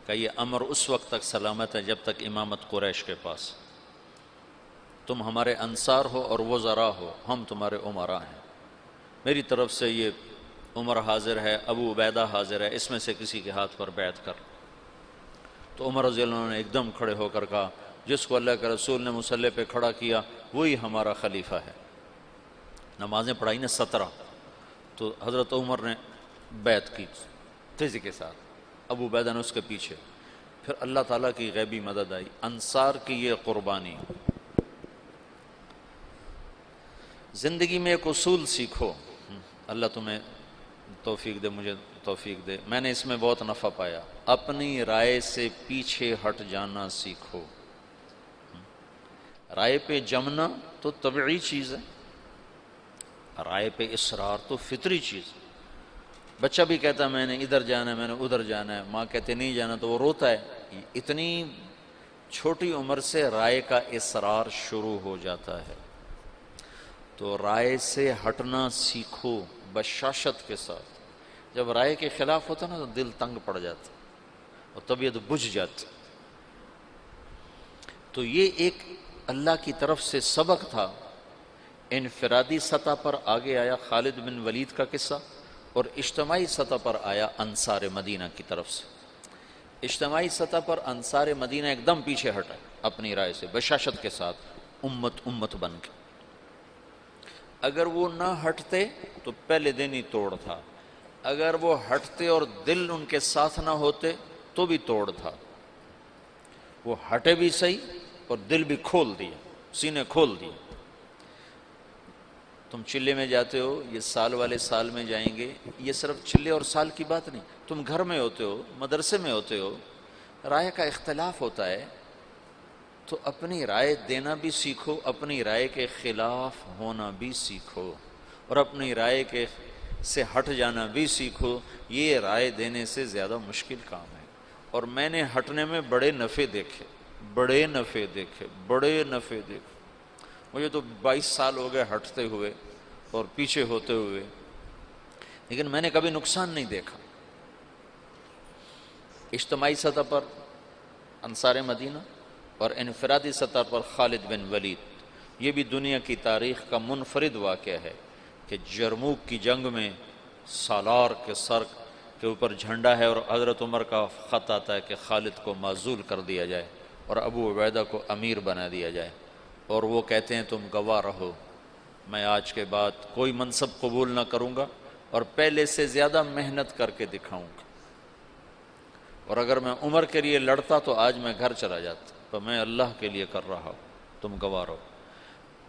کہ یہ امر اس وقت تک سلامت ہے جب تک امامت قریش کے پاس، تم ہمارے انصار ہو اور وزراء ہو، ہم تمہارے امراء ہیں، میری طرف سے یہ عمر حاضر ہے، ابو عبیدہ حاضر ہے، اس میں سے کسی کے ہاتھ پر بیعت کر۔ تو عمر رضی اللہ عنہ نے ایک دم کھڑے ہو کر کہا جس کو اللہ کے رسول نے مصلی پہ کھڑا کیا وہی ہمارا خلیفہ ہے۔ نمازیں پڑھائی نا 17، تو حضرت عمر نے بیعت کی تیزی کے ساتھ، ابو عبیدہ نے اس کے پیچھے۔ پھر اللہ تعالیٰ کی غیبی مدد آئی، انصار کی یہ قربانی۔ زندگی میں ایک اصول سیکھو، اللہ تمہیں توفیق دے، مجھے توفیق دے، میں نے اس میں بہت نفع پایا، اپنی رائے سے پیچھے ہٹ جانا سیکھو۔ رائے پہ جمنا تو طبعی چیز ہے، رائے پہ اصرار تو فطری چیز ہے۔ بچہ بھی کہتا ہے میں نے ادھر جانا ہے، میں نے ادھر جانا ہے، ماں کہتے نہیں جانا تو وہ روتا ہے۔ اتنی چھوٹی عمر سے رائے کا اصرار شروع ہو جاتا ہے، تو رائے سے ہٹنا سیکھو بشاشت کے ساتھ۔ جب رائے کے خلاف ہوتا نا تو دل تنگ پڑ جاتا اور طبیعت بجھ جاتی۔ تو یہ ایک اللہ کی طرف سے سبق تھا۔ انفرادی سطح پر آگے آیا خالد بن ولید کا قصہ، اور اجتماعی سطح پر آیا انصار مدینہ کی طرف سے۔ اجتماعی سطح پر انصار مدینہ ایک دم پیچھے ہٹا اپنی رائے سے بشاشت کے ساتھ، امت بن کے۔ اگر وہ نہ ہٹتے تو پہلے دن ہی توڑ تھا، اگر وہ ہٹتے اور دل ان کے ساتھ نہ ہوتے تو بھی توڑ تھا۔ وہ ہٹے بھی صحیح اور دل بھی کھول دیا، سینے کھول دیے۔ تم چلے میں جاتے ہو، یہ سال والے سال میں جائیں گے، یہ صرف چلے اور سال کی بات نہیں، تم گھر میں ہوتے ہو، مدرسے میں ہوتے ہو، رائے کا اختلاف ہوتا ہے، تو اپنی رائے دینا بھی سیکھو، اپنی رائے کے خلاف ہونا بھی سیکھو، اور اپنی رائے کے سے ہٹ جانا بھی سیکھو۔ یہ رائے دینے سے زیادہ مشکل کام ہے، اور میں نے ہٹنے میں بڑے نفع دیکھے، بڑے نفع دیکھے۔ مجھے تو 22 سال ہو گئے ہٹتے ہوئے اور پیچھے ہوتے ہوئے، لیکن میں نے کبھی نقصان نہیں دیکھا۔ اجتماعی سطح پر انصار مدینہ اور انفرادی سطح پر خالد بن ولید، یہ بھی دنیا کی تاریخ کا منفرد واقعہ ہے کہ جرموک کی جنگ میں سالار کے سر کے اوپر جھنڈا ہے اور حضرت عمر کا خط آتا ہے کہ خالد کو معزول کر دیا جائے اور ابو عبیدہ کو امیر بنا دیا جائے، اور وہ کہتے ہیں تم گواہ رہو، میں آج کے بعد کوئی منصب قبول نہ کروں گا اور پہلے سے زیادہ محنت کر کے دکھاؤں گا، اور اگر میں عمر کے لیے لڑتا تو آج میں گھر چلا جاتا، تو میں اللہ کے لیے کر رہا ہوں، تم گواہ رہو۔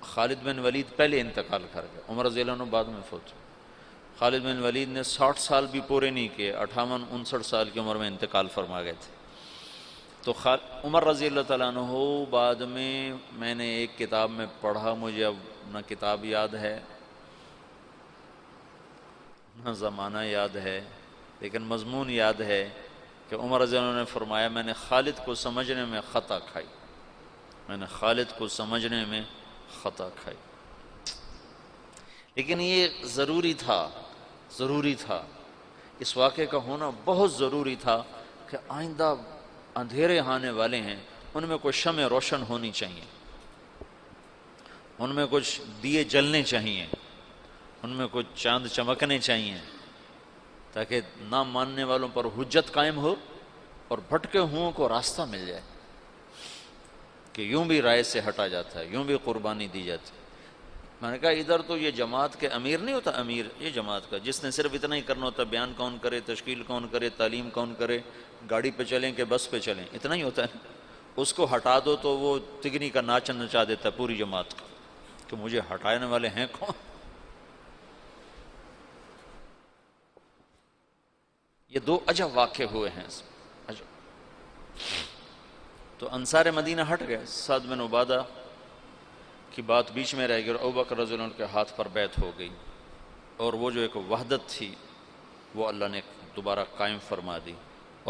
خالد بن ولید پہلے انتقال کر گئے، عمر رضی اللہ عنہ بعد میں فوت۔ خالد بن ولید نے 60 سال بھی پورے نہیں کیے، 58-59 سال کی عمر میں انتقال فرما گئے تھے۔ تو عمر رضی اللہ تعالیٰ عنہ بعد میں نے ایک کتاب میں پڑھا، مجھے اب نہ کتاب یاد ہے نہ زمانہ یاد ہے، لیکن مضمون یاد ہے کہ عمر رضی اللہ عنہ نے فرمایا میں نے خالد کو سمجھنے میں خطا کھائی، میں نے خالد کو سمجھنے میں خطا کھائی، لیکن یہ ضروری تھا، اس واقعے کا ہونا بہت ضروری تھا کہ آئندہ اندھیرے آنے والے ہیں، ان میں کچھ شمع روشن ہونی چاہیے، ان میں کچھ دیے جلنے چاہیے، ان میں کچھ چاند چمکنے چاہیے، تاکہ نہ ماننے والوں پر حجت قائم ہو اور بھٹکے ہوں کو راستہ مل جائے کہ یوں بھی رائے سے ہٹا جاتا ہے، یوں بھی قربانی دی جاتی ہے۔ میں نے کہا ادھر تو یہ جماعت کے امیر نہیں ہوتا، امیر یہ جماعت کا، جس نے صرف اتنا ہی کرنا ہوتا ہے، بیان کون کرے، تشکیل کون کرے، تعلیم کون کرے، گاڑی پہ چلیں کہ بس پہ چلیں، اتنا ہی ہوتا ہے۔ اس کو ہٹا دو تو وہ تگنی کا ناچ نچا دیتا ہے پوری جماعت کا کہ مجھے ہٹانے والے ہیں کون۔ یہ 2 عجب واقع ہوئے ہیں، عجب۔ تو انصار مدینہ ہٹ گئے، سعد بن عبادہ کی بات بیچ میں رہ گئی اور ابوبکر رضی اللہ عنہ کے ہاتھ پر بیعت ہو گئی، اور وہ جو ایک وحدت تھی وہ اللہ نے دوبارہ قائم فرما دی،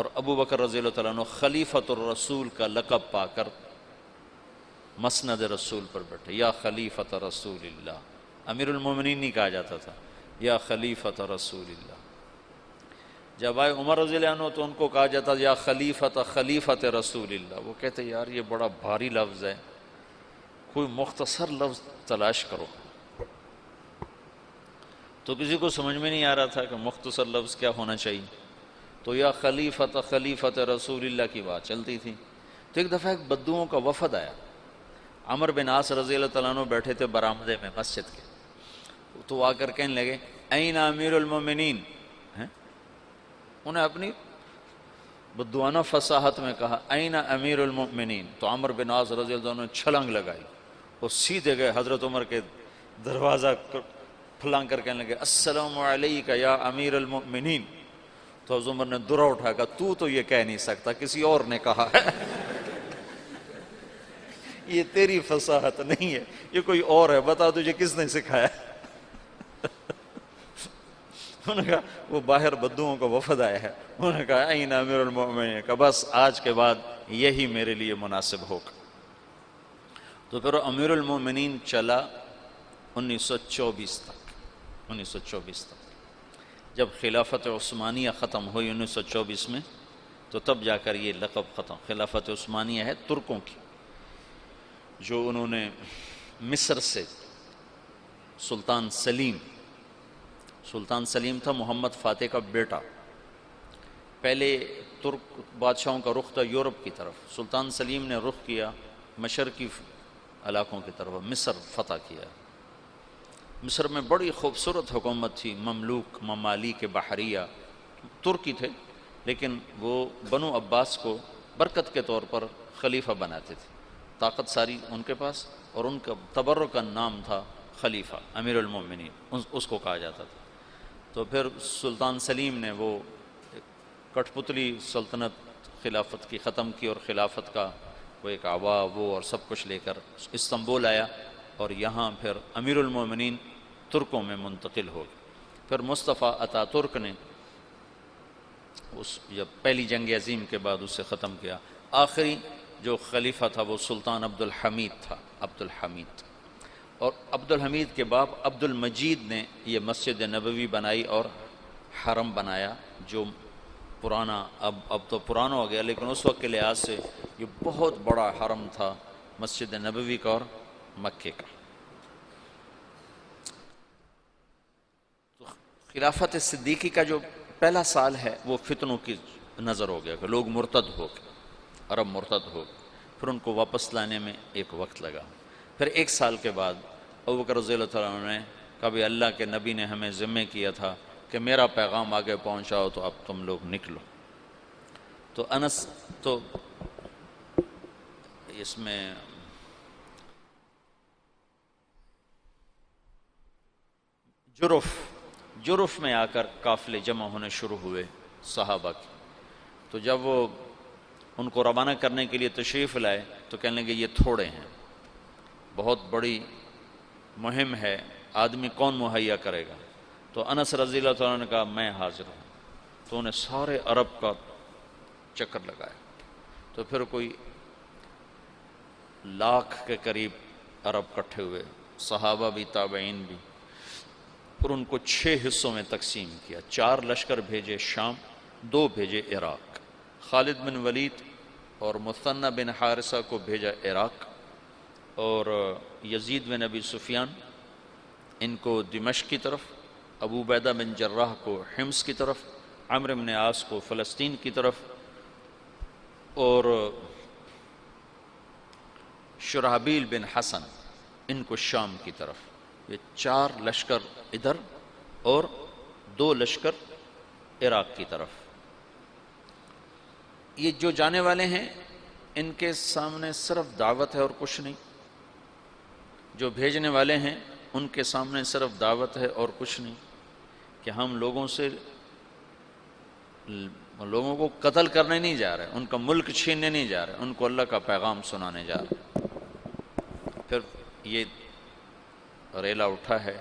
اور ابو بکر رضی اللہ تعالیٰ عنہ خلیفۃ الرسول کا لقب پا کر مسند رسول پر بیٹھے، یا خلیفۃ رسول اللہ، امیر المومنین نہیں کہا جاتا تھا، یا خلیفۃ رسول اللہ۔ جب آئے عمر رضی اللہ عنہ تو ان کو کہا جاتا یا خلیفۃ رسول اللہ۔ وہ کہتے یار یہ بڑا بھاری لفظ ہے، کوئی مختصر لفظ تلاش کرو۔ تو کسی کو سمجھ میں نہیں آ رہا تھا کہ مختصر لفظ کیا ہونا چاہیے، تو یا خلیفۃ رسول اللہ کی بات چلتی تھی۔ تو ایک دفعہ ایک بدوؤں کا وفد آیا، عمر بن عاص رضی اللہ تعالیٰ عنہ بیٹھے تھے برآمدے میں مسجد کے، تو وہ آ کر کہنے لگے این امیر المومنین، انہیں اپنی بدوانہ فصاحت میں کہا این امیر المؤمنین، تو عمر بن عاص رضی اللہ عنہ نے چھلانگ لگائی، وہ سیدھے گئے حضرت عمر کے دروازہ پھلانگ کر کہنے لگے السلام علیکہ یا امیر المؤمنین۔ تو حضرت عمر نے درہ اٹھا کہا تو یہ کہہ نہیں سکتا، کسی اور نے کہا ہے یہ تیری فصاحت نہیں ہے، یہ کوئی اور ہے، بتا تجھے کس نے سکھایا انہوں نے کہا وہ باہر بدوؤں کا وفد آیا ہے، انہوں نے کہا این امیر المؤمنین، کہ بس آج کے بعد یہی میرے لیے مناسب ہوگا۔ تو پھر امیر المؤمنین چلا 1924 تک، جب خلافت عثمانیہ ختم ہوئی 1924 میں، تو تب جا کر یہ لقب ختم۔ خلافت عثمانیہ ہے ترکوں کی، جو انہوں نے مصر سے سلطان سلیم تھا محمد فاتح کا بیٹا، پہلے ترک بادشاہوں کا رخ تھا یورپ کی طرف، سلطان سلیم نے رخ کیا مشرقی علاقوں کی طرف، مصر فتح کیا۔ مصر میں بڑی خوبصورت حکومت تھی، مملوک ممالک بحریہ، ترکی تھے لیکن وہ بنو عباس کو برکت کے طور پر خلیفہ بناتے تھے، طاقت ساری ان کے پاس، اور ان کا تبرک کا نام تھا خلیفہ، امیر المومنین اس کو کہا جاتا تھا۔ تو پھر سلطان سلیم نے وہ کٹھ پتلی سلطنت خلافت کی ختم کی، اور خلافت کا وہ ایک آوا وہ اور سب کچھ لے کر استنبول آیا، اور یہاں پھر امیر المومنین ترکوں میں منتقل ہو گئے۔ پھر مصطفیٰ اتا ترک نے جب پہلی جنگ عظیم کے بعد اسے ختم کیا، آخری جو خلیفہ تھا وہ سلطان عبدالحمید تھا، عبدالحمید، اور عبدالحمید کے باپ عبد المجید نے یہ مسجد نبوی بنائی اور حرم بنایا، جو پرانا اب تو پرانا ہو گیا، لیکن اس وقت کے لحاظ سے یہ بہت بڑا حرم تھا مسجد نبوی کا اور مکے کا۔ تو خلافت صدیقی کا جو پہلا سال ہے وہ فتنوں کی نظر ہو گیا کہ لوگ مرتد ہو گئے، عرب مرتد ہو گئے، پھر ان کو واپس لانے میں ایک وقت لگا۔ پھر ایک سال کے بعد ابوبکر رضی اللہ تعالیٰ عنہ نے کہا بھی اللہ کے نبی نے ہمیں ذمہ کیا تھا کہ میرا پیغام آگے پہنچاؤ، تو اب تم لوگ نکلو۔ تو انس تو اس میں جرف میں آ کر قافلے جمع ہونے شروع ہوئے صحابہ کی، تو جب وہ ان کو روانہ کرنے کے لیے تشریف لائے تو کہنے لگے یہ تھوڑے ہیں، بہت بڑی مہم ہے، آدمی کون مہیا کرے گا؟ تو انس رضی اللہ تعالیٰ نے کہا میں حاضر ہوں۔ تو انہیں سارے عرب کا چکر لگایا، تو پھر کوئی 1,00,000 کے قریب عرب کٹھے ہوئے، صحابہ بھی تابعین بھی، اور ان کو 6 حصوں میں تقسیم کیا۔ 4 لشکر بھیجے شام، 2 بھیجے عراق، خالد بن ولید اور مثنى بن حارثہ کو بھیجا عراق، اور یزید بن ابی سفیان ان کو دمشق کی طرف، ابو عبیدہ بن جراح کو حمص کی طرف، عمرو بن عاص کو فلسطین کی طرف، اور شرحبیل بن حسن ان کو شام کی طرف۔ یہ 4 لشکر ادھر اور 2 لشکر عراق کی طرف۔ یہ جو جانے والے ہیں ان کے سامنے صرف دعوت ہے اور کچھ نہیں، جو بھیجنے والے ہیں ان کے سامنے صرف دعوت ہے اور کچھ نہیں، کہ ہم لوگوں کو قتل کرنے نہیں جا رہے، ان کا ملک چھیننے نہیں جا رہے، ان کو اللہ کا پیغام سنانے جا رہے۔ پھر یہ ریلا اٹھا ہے،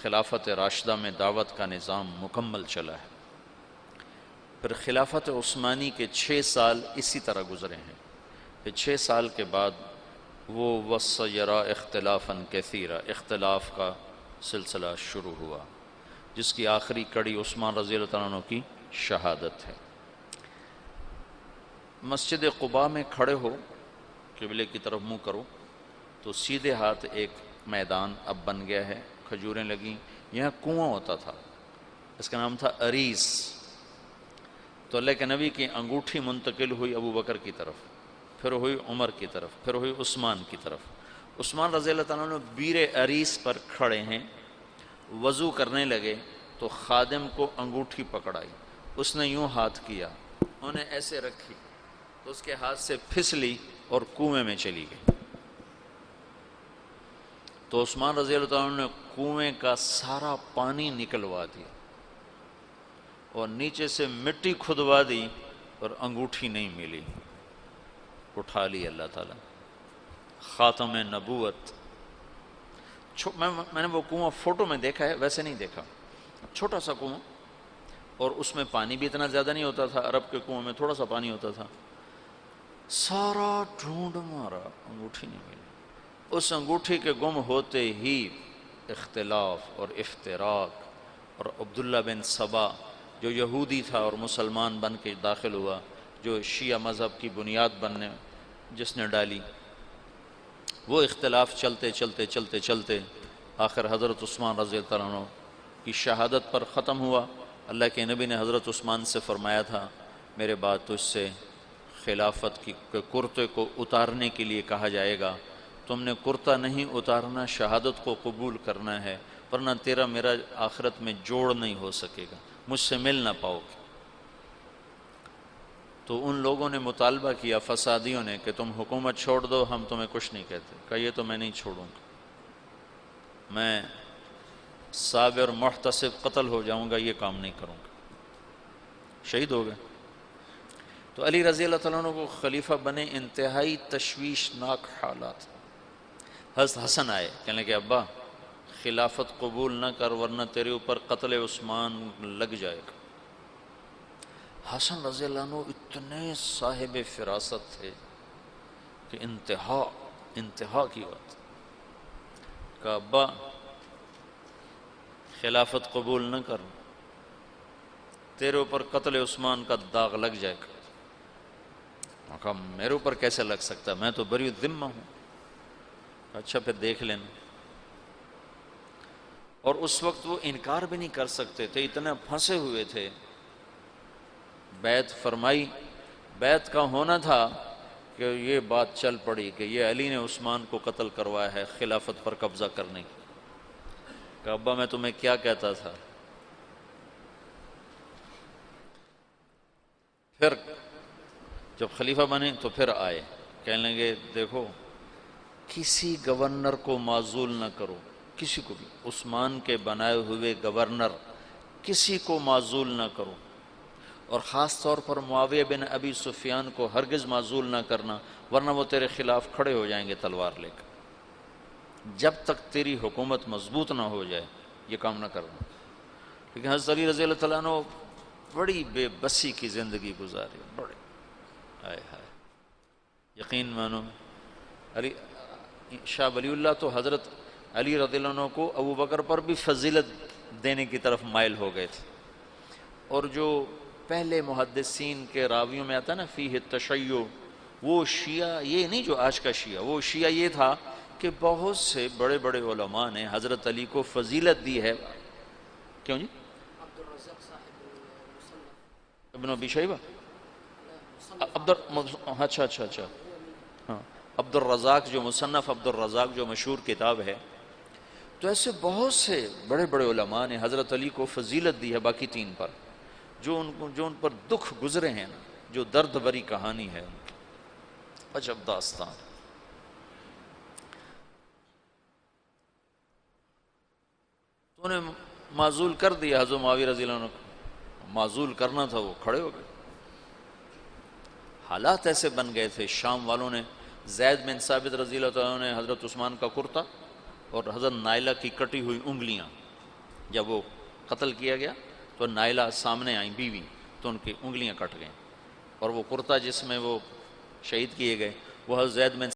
خلافت راشدہ میں دعوت کا نظام مکمل چلا ہے۔ پھر خلافت عثمانی کے 6 سال اسی طرح گزرے ہیں. پھر 6 سال کے بعد وہ وَسَّيَرَا اختلافاً کثیرا، اختلاف کا سلسلہ شروع ہوا، جس کی آخری کڑی عثمان رضی اللہ تعالیٰ عنہ کی شہادت ہے. مسجد قباء میں کھڑے ہو، قبلے کی طرف منہ کرو، تو سیدھے ہاتھ ایک میدان اب بن گیا ہے، کھجوریں لگیں. یہاں کنواں ہوتا تھا، اس کا نام تھا اریس. تو اللہ کے نبی کی انگوٹھی منتقل ہوئی ابو بکر کی طرف، پھر ہوئی عمر کی طرف، پھر ہوئی عثمان کی طرف. عثمان رضی اللہ تعالیٰ عنہ بیر اریس پر کھڑے ہیں، وضو کرنے لگے تو خادم کو انگوٹھی پکڑائی، اس نے یوں ہاتھ کیا، انہوں نے ایسے رکھی تو اس کے ہاتھ سے پھسلی اور کنویں میں چلی گئی. تو عثمان رضی اللہ تعالیٰ عنہ نے کنویں کا سارا پانی نکلوا دیا اور نیچے سے مٹی کھدوا دی اور انگوٹھی نہیں ملی. اٹھا لی اللہ تعالیٰ، خاتم نبوت. میں نے وہ کنواں فوٹو میں دیکھا ہے، ویسے نہیں دیکھا. چھوٹا سا کنواں، اور اس میں پانی بھی اتنا زیادہ نہیں ہوتا تھا، عرب کے کنویں میں تھوڑا سا پانی ہوتا تھا. سارا ڈھونڈ مارا، انگوٹھی نہیں ملی. اس انگوٹھی کے گم ہوتے ہی اختلاف اور افتراق، اور عبداللہ بن سبا جو یہودی تھا اور مسلمان بن کے داخل ہوا، جو شیعہ مذہب کی بنیاد بننے جس نے ڈالی، وہ اختلاف چلتے چلتے چلتے چلتے آخر حضرت عثمان رضی اللہ عنہ کی شہادت پر ختم ہوا. اللہ کے نبی نے حضرت عثمان سے فرمایا تھا، میرے بعد تجھ سے خلافت کی کرتے کو اتارنے کے لیے کہا جائے گا، تم نے کرتا نہیں اتارنا، شہادت کو قبول کرنا ہے، ورنہ تیرا میرا آخرت میں جوڑ نہیں ہو سکے گا، مجھ سے مل نہ پاؤ گے. تو ان لوگوں نے مطالبہ کیا، فسادیوں نے، کہ تم حکومت چھوڑ دو، ہم تمہیں کچھ نہیں کہتے. کہا یہ تو میں نہیں چھوڑوں گا، میں صابر محتسب قتل ہو جاؤں گا، یہ کام نہیں کروں گا. شہید ہو گئے. تو علی رضی اللہ تعالیٰ عنہ کو خلیفہ بنے، انتہائی تشویشناک حالات. حضرت حسن آئے، کہنے کہ ابا خلافت قبول نہ کر ورنہ تیرے اوپر قتل عثمان لگ جائے گا. حسن رضی اللہ عنہ اتنے صاحب فراست تھے کہ انتہا کی بات. کہا ابا خلافت قبول نہ کر، تیرے اوپر قتل عثمان کا داغ لگ جائے گا. کہا میرے اوپر کیسے لگ سکتا، میں تو بری الذمہ ہوں. اچھا پھر دیکھ لینا. اور اس وقت وہ انکار بھی نہیں کر سکتے تھے، اتنا پھنسے ہوئے تھے. بیعت فرمائی، بیعت کا ہونا تھا کہ یہ بات چل پڑی کہ یہ علی نے عثمان کو قتل کروایا ہے خلافت پر قبضہ کرنے کی. کہ ابا میں تمہیں کیا کہتا تھا. پھر جب خلیفہ بنے تو پھر آئے، کہنے لگے دیکھو کسی گورنر کو معزول نہ کرو، کسی کو بھی، عثمان کے بنائے ہوئے گورنر کسی کو معزول نہ کرو، اور خاص طور پر معاویہ بن ابی سفیان کو ہرگز معزول نہ کرنا، ورنہ وہ تیرے خلاف کھڑے ہو جائیں گے تلوار لے کر. جب تک تیری حکومت مضبوط نہ ہو جائے یہ کام نہ کرنا. لیکن حضرت علی رضی اللہ تعالیٰ عنہ بڑی بے بسی کی زندگی گزاری، بڑے ہائے ہائے. یقین مانو علی شاہ ولی اللہ تو حضرت علی رضی اللہ عنہ کو ابو بکر پر بھی فضیلت دینے کی طرف مائل ہو گئے تھے. اور جو پہلے محدثین کے راویوں میں آتا نا فیہ التشیع، وہ شیعہ یہ نہیں جو آج کا شیعہ، وہ شیعہ یہ تھا کہ بہت سے بڑے بڑے علماء نے حضرت علی کو فضیلت دی ہے. کیوں جی؟ ابن ابی شیبہ، اچھا ہاں، عبد الرزاق جو مصنف عبد الرزاق جو مشہور کتاب ہے. تو ایسے بہت سے بڑے بڑے علماء نے حضرت علی کو فضیلت دی ہے باقی تین پر، جو ان پر دکھ گزرے ہیں نا، جو درد بری کہانی ہے ان کی، عجب داستان. تو انہیں معزول کر دیا حضرت معاویہ رضی اللہ عنہ کو، معزول کرنا تھا وہ کھڑے ہو گئے. حالات ایسے بن گئے تھے، شام والوں نے زید بن ثابت رضی اللہ تعالیٰ عنہ نے حضرت عثمان کا کرتا اور حضرت نائلہ کی کٹی ہوئی انگلیاں، جب وہ قتل کیا گیا تو نائلہ سامنے آئیں بیوی، تو ان کی انگلیاں کٹ گئیں، اور وہ کرتا جس میں وہ شہید کیے گئے وہ حضرت زید بن